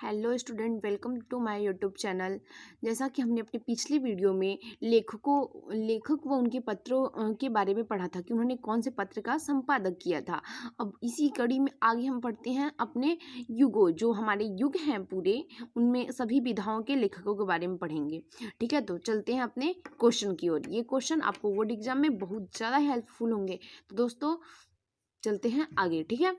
Hello student, welcome to my YouTube channel. जैसा कि हमने अपनी पिछली वीडियो में लेखक व उनके पत्रों के बारे में पढ़ा था कि उन्होंने कौन से पत्र का संपादक किया था। अब इसी कड़ी में आगे हम पढ़ते हैं अपने युगों, जो हमारे युग हैं पूरे, उनमें सभी विधाओं के लेखकों के बारे में पढ़ेंगे। ठीक है, तो चलते हैं अपने क्वेश्चन की ओर। ये क्वेश्चन आपको बोर्ड एग्जाम में बहुत ज़्यादा हेल्पफुल होंगे। तो दोस्तों चलते हैं आगे। ठीक है,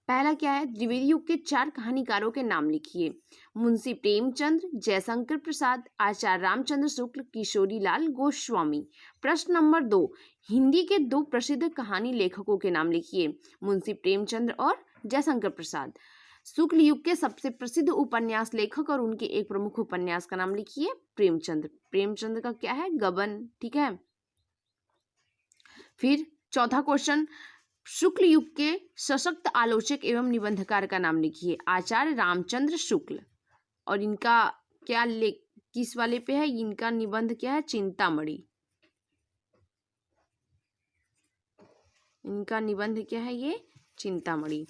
पहला क्या है, द्विवेदी युग के 4 कहानीकारों के नाम लिखिए। मुंशी प्रेमचंद्र, जयशंकर प्रसाद, आचार्य रामचंद्र शुक्ल, किशोरी लाल गोस्वामी। प्रश्न नंबर 2, हिंदी के 2 प्रसिद्ध कहानी लेखकों के नाम लिखिए। मुंशी प्रेमचंद्र और जयशंकर प्रसाद। शुक्ल युग के सबसे प्रसिद्ध उपन्यास लेखक और उनके एक प्रमुख उपन्यास का नाम लिखिए। प्रेमचंद्र। प्रेमचंद्र का क्या है, गबन। ठीक है, फिर चौथा क्वेश्चन, शुक्ल युग के सशक्त आलोचक एवं निबंधकार का नाम लिखिए। आचार्य रामचंद्र शुक्ल। और इनका क्या लेख किस वाले पे है, इनका निबंध क्या है, चिंतामणि। इनका निबंध क्या है, ये चिंतामणि।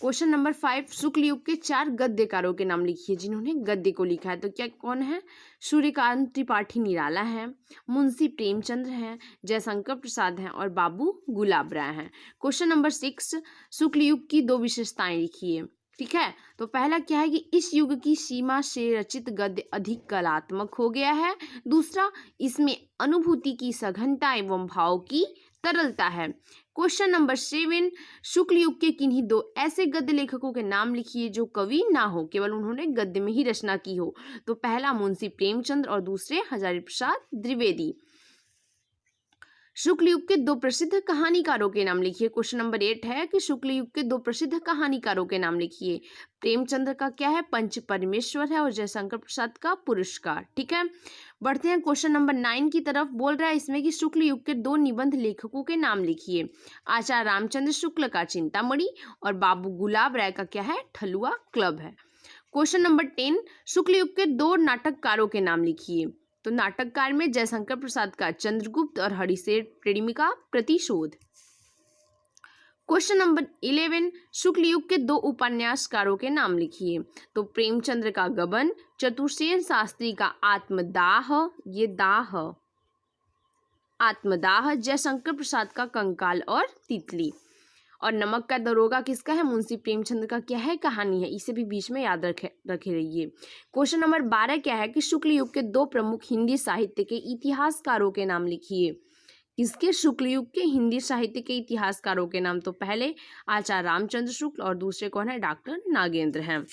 क्वेश्चन नंबर 5, शुक्ल युग के 4 गद्यकारों के नाम लिखिए जिन्होंने गद्य को लिखा है। तो क्या कौन है, सूर्यकांत त्रिपाठी निराला है, मुंशी प्रेमचंद्र हैं, जयशंकर प्रसाद हैं और बाबू गुलाब राय हैं। क्वेश्चन नंबर 6, शुक्ल युग की 2 विशेषताएं लिखिए। ठीक है, तो पहला क्या है कि इस युग की सीमा से रचित गद्य अधिक कलात्मक हो गया है। दूसरा, इसमें अनुभूति की सघनता एवं भाव की तरलता है। क्वेश्चन नंबर 7, शुक्ल युग के किन्हीं 2 ऐसे गद्य लेखकों के नाम लिखिए जो कवि ना हो, केवल उन्होंने गद्य में ही रचना की हो। तो पहला मुंशी प्रेमचंद्र और दूसरे हजारी प्रसाद द्विवेदी। शुक्ल युग के 2 प्रसिद्ध कहानीकारों के नाम लिखिए। क्वेश्चन नंबर 8 है कि शुक्ल युग के 2 प्रसिद्ध कहानीकारों के नाम लिखिए। प्रेमचंद्र का क्या है, पंच परमेश्वर है और जयशंकर प्रसाद का पुरस्कार। ठीक है, बढ़ते हैं क्वेश्चन नंबर 9 की तरफ। बोल रहा है इसमें कि शुक्ल युग के 2 निबंध लेखकों के नाम लिखिए। आचार्य रामचंद्र शुक्ल का चिंतामणि और बाबू गुलाब राय का क्या है, ठलुआ क्लब है। क्वेश्चन नंबर 10, शुक्ल युग के 2 नाटककारों के नाम लिखिए। तो नाटककार में जयशंकर प्रसाद का चंद्रगुप्त और हरिसेठ प्रेमिका प्रतिशोध। क्वेश्चन नंबर 11, शुक्ल युग के 2 उपन्यासकारों के नाम लिखिए। तो प्रेमचंद्र का गबन, चतुर्सेन शास्त्री का आत्मदाह, ये दाह आत्मदाह, जयशंकर प्रसाद का कंकाल और तितली। और नमक का दरोगा किसका है, मुंशी प्रेमचंद्र का क्या है, कहानी है। इसे भी बीच में याद रखे रहिए। क्वेश्चन नंबर 12 क्या है कि शुक्ल युग के 2 प्रमुख हिंदी साहित्य के इतिहासकारों के नाम लिखिए। किसके, शुक्ल युग के हिंदी साहित्य के इतिहासकारों के नाम। तो पहले आचार्य रामचंद्र शुक्ल और दूसरे कौन है, डॉक्टर नागेंद्र हैं।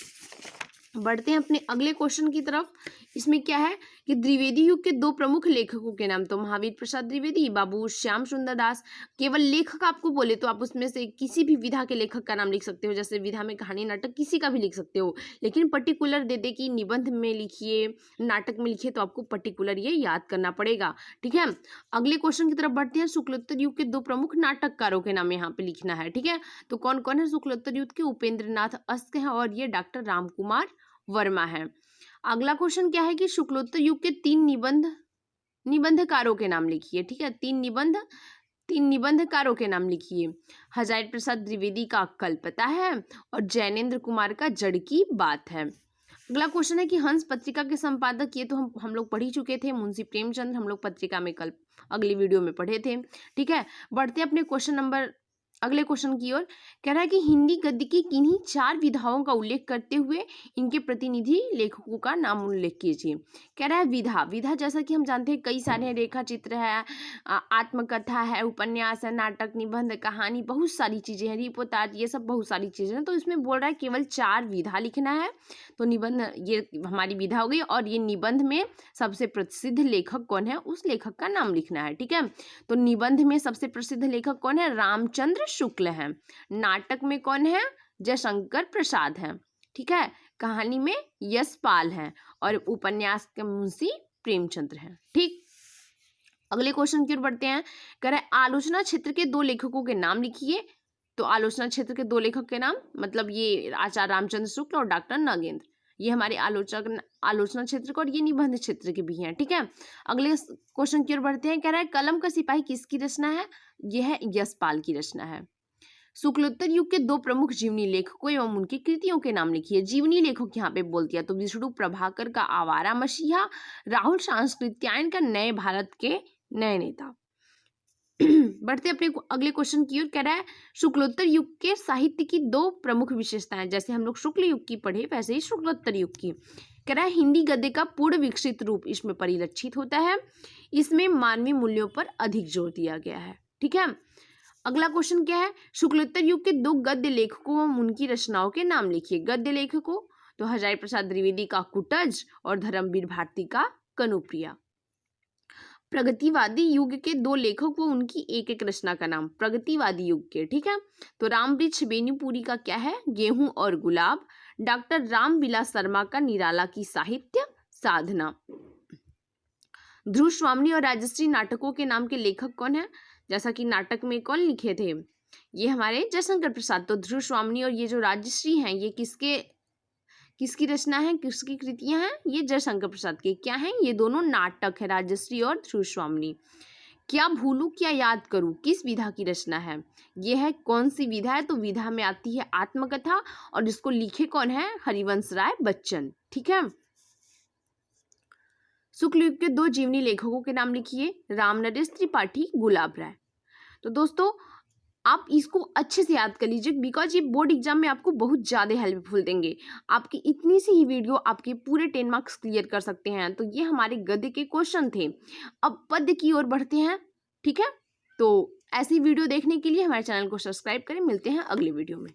बढ़ते हैं अपने अगले क्वेश्चन की तरफ। इसमें क्या है कि द्विवेदी युग के 2 प्रमुख लेखकों के नाम। तो महावीर प्रसाद द्विवेदी, बाबू श्याम सुंदर दास। केवल लेखक आपको बोले तो आप उसमें से किसी भी विधा के लेखक का नाम लिख सकते हो, जैसे विधा में कहानी, नाटक, किसी का भी लिख सकते हो। लेकिन पर्टिकुलर दे दे कि निबंध में लिखिए, नाटक में लिखिए, तो आपको पर्टिकुलर ये याद करना पड़ेगा। ठीक है, अगले क्वेश्चन की तरफ बढ़ते हैं। शुक्लोत्तर युग के 2 प्रमुख नाटककारों के नाम यहाँ पे लिखना है। ठीक है, तो कौन कौन है शुक्लोत्तर युग के, उपेंद्र नाथ अस्क हैं और ये डॉक्टर रामकुमार वर्मा है। अगला क्वेश्चन क्या है कि शुक्लोत्तर युग के 3 निबंधकारों के नाम लिखिए। ठीक है, 3 निबंधकारों के नाम लिखिए। हजारी प्रसाद द्विवेदी का कल्पता है और जैनेन्द्र कुमार का जड़ की बात है। अगला क्वेश्चन है कि हंस पत्रिका के संपादक, ये तो हम लोग पढ़ ही चुके थे, मुंशी प्रेमचंद्र, हम लोग पत्रिका में कल अगली वीडियो में पढ़े थे। ठीक है, बढ़ते अपने अगले क्वेश्चन की ओर। कह रहा है कि हिंदी गद्य की किन्हीं 4 विधाओं का उल्लेख करते हुए इनके प्रतिनिधि लेखकों का नाम उल्लेख कीजिए। कह रहा है विधा जैसा कि हम जानते हैं कई सारे हैं, रेखा चित्र है, आत्मकथा है, उपन्यास है, नाटक, निबंध, कहानी, बहुत सारी चीजें हैं, रिपोर्टाज, ये सब बहुत सारी चीजें हैं। तो इसमें बोल रहा है केवल 4 विधा लिखना है। तो निबंध ये हमारी विधा हो गई, और ये निबंध में सबसे प्रसिद्ध लेखक कौन है, उस लेखक का नाम लिखना है। ठीक है, तो निबंध में सबसे प्रसिद्ध लेखक कौन है, रामचंद्र शुक्ल है। नाटक में कौन है, जयशंकर प्रसाद है। ठीक है, कहानी में यशपाल है और उपन्यास के मुंशी प्रेमचंद्र है। ठीक, अगले क्वेश्चन की ओर बढ़ते हैं। कह रहा है आलोचना क्षेत्र के 2 लेखकों के नाम लिखिए। तो आलोचना क्षेत्र के 2 लेखक के नाम, मतलब ये आचार्य रामचंद्र शुक्ल और डॉक्टर नागेंद्र, ये हमारे आलोचना क्षेत्र के और ये निबंध क्षेत्र के भी हैं। ठीक है, अगले क्वेश्चन की ओर बढ़ते हैं। कह रहा है कलम का सिपाही किसकी रचना है, यह है यशपाल की रचना है। शुक्लोत्तर युग के दो प्रमुख जीवनी लेखकों एवं उनकी कृतियों के नाम लिखिए। जीवनी लेखक यहाँ पे बोल दिया तो विष्णु प्रभाकर का आवारा मसीहा, राहुल सांस्कृत्यायन का नए भारत के नए नेता। बढ़ते अपने अगले क्वेश्चन की ओर। कह रहा है शुक्लोत्तर युग के साहित्य की दो प्रमुख विशेषताएं, जैसे हम लोग शुक्ल युग की पढ़े वैसे ही शुक्लोत्तर युग की। कह रहा है हिंदी गद्य का पूर्ण विकसित रूप इसमें परिलक्षित होता है, इसमें मानवीय मूल्यों पर अधिक जोर दिया गया है। ठीक है, अगला क्वेश्चन क्या है, शुक्लोत्तर युग के दो गद्य लेखकों एवं उनकी रचनाओं के नाम लिखिए। गद्य लेखकों तो हजारी प्रसाद द्विवेदी का कुटज और धर्मवीर भारती का कनुप्रिया। प्रगतिवादी युग के दो लेखक व उनकी एक एक रचना का नाम। प्रगतिवादी युग के, ठीक है, तो रामवृक्ष बेनीपुरी का क्या है, गेहूं और गुलाब। डॉक्टर रामविलास शर्मा का निराला की साहित्य साधना। ध्रुव स्वामी और राजश्री नाटकों के नाम के लेखक कौन है, जैसा कि नाटक में कौन लिखे थे, ये हमारे जयशंकर प्रसाद। तो ध्रुव स्वामी और ये जो राजश्री हैं ये किसकी रचना है, किसकी कृतियां हैं, ये जयशंकर प्रसाद के। क्या है, ये दोनों नाटक है, राजश्री और ध्रुव स्वामी। क्या भूलूं क्या याद करूं किस विधा की रचना है, ये है कौन सी विधा है, तो विधा में आती है आत्मकथा और इसको लिखे कौन है, हरिवंश राय बच्चन। ठीक है, शुक्ल युग के दो जीवनी लेखकों के नाम लिखिए। रामनरेश त्रिपाठी, गुलाब राय। तो दोस्तों आप इसको अच्छे से याद कर लीजिए, बिकॉज ये बोर्ड एग्जाम में आपको बहुत ज़्यादा हेल्पफुल देंगे। आपकी इतनी सी ही वीडियो आपके पूरे 10 मार्क्स क्लियर कर सकते हैं। तो ये हमारे गद्य के क्वेश्चन थे। अब पद्य की ओर बढ़ते हैं। ठीक है, तो ऐसी वीडियो देखने के लिए हमारे चैनल को सब्सक्राइब करें। मिलते हैं अगले वीडियो में।